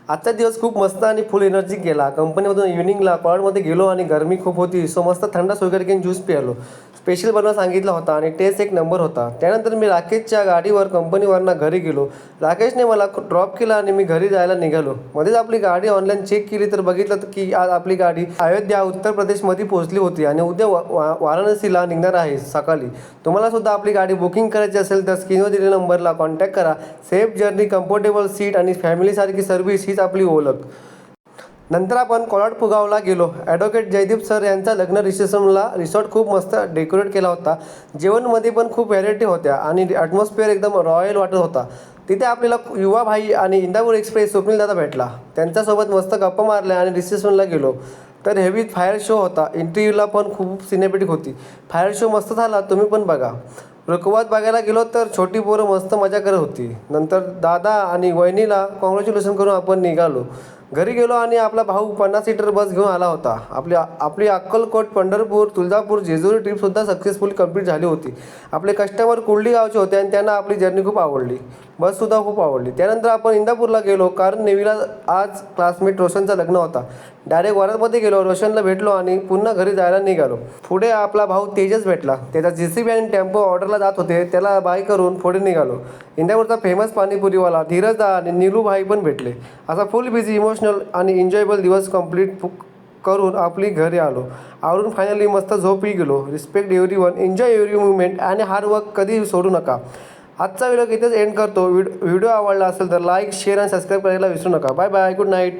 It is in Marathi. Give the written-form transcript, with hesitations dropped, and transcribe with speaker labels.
Speaker 1: आजचा दिवस खूप मस्त आणि फुल एनर्जी गेला. कंपनीमधून इव्हिनिंगला कॉलेजमध्ये गेलो आणि गरमी खूप होती, सो मस्त थंड वगैरे घेऊन ज्यूस प्यायलो. स्पेशल बनवायला सांगितला होता आणि टेस्ट एक नंबर होता. त्यानंतर मी राकेशच्या गाडीवर कंपनीवरनं घरी गेलो. राकेशने मला ड्रॉप केला आणि मी घरी जायला निघालो. मध्येच आपली गाडी ऑनलाईन चेक केली तर बघितलं की आज आपली गाडी अयोध्या उत्तर प्रदेशमध्ये पोहोचली होती आणि उद्या वाराणसीला निघणार आहे सकाळी. तुम्हाला सुद्धा आपली गाडी बुकिंग करायची असेल तर स्क्रीनवर दिलेल्या नंबरला कॉन्टॅक्ट करा. सेफ जर्नी, कम्फर्टेबल सीट आणि फॅमिलीसारखी सर्व्हिस हीच आपली ओळख. नंतर आपण कोल्हाट पुगावला गेलो. ॲडव्होकेट जयदीप सर यांचा लग्न रिसेप्शनला रिसॉर्ट खूप मस्त डेकोरेट केला होता. जेवणमध्ये पण खूप व्हॅरायटी होत्या आणि ॲटमॉस्फिअर एकदम रॉयल वाटत होता. तिथे आपल्याला युवा भाई आणि इंदापूर एक्सप्रेस स्वप्नील दादा भेटला. त्यांच्यासोबत मस्त गप्पा मारल्या आणि रिसेप्शनला गेलो तर हेवी फायर शो होता. इंटरव्ह्यूला पण खूप सिनेमॅटिक होती. फायर शो मस्त झाला, तुम्ही पण बघा. रुकवात बघायला गेलो तर छोटी पोरं मस्त मजा करत होती. नंतर दादा आणि वहिनीला कॉंग्रॅच्युलेशन करून आपण निघालो. घरी गेलो आणि आपला भाऊ 50 सीटर बस घेऊन आला होता. आपली अक्कलकोट, पंढरपूर, तुळजापूर, जेजुरी ट्रिपसुद्धा सक्सेसफुली कंप्लीट झाली होती. आपले कस्टमर कुर्ली गावचे होते आणि त्यांना आपली जर्नी खूप आवडली. बससुद्धा खूप आवडली. त्यानंतर आपण इंदापूरला गेलो कारण नेवीला आज क्लासमेट रोशनचं लग्न होता. डायरेक्ट वरातमध्ये गेलो, रोशनला भेटलो आणि पुन्हा घरी जायला निघालो. पुढे आपला भाऊ तेजस भेटला. त्याचा JCB आणि टेम्पो ऑर्डरला जात होते. त्याला बाय करून पुढे निघालो. इंदापूरचा फेमस पाणीपुरीवाला धीरजदा आणि नीलूभाई पण भेटले. असा फुल बिझी, इमोशनल आणि एन्जॉयबल दिवस कंप्लीट करून आपली घरी आलो. आवरून फायनली मस्त झोपही गेलो. Respect everyone, enjoy every movement आणि हार्ड वर्क कधी सोडू नका. आजचा व्हिडिओ इथेच एंड करतो. व्हिडिओ आवडला असेल तर लाईक, शेअर आणि सबस्क्राईब करायला विसरू नका. Bye bye, good night.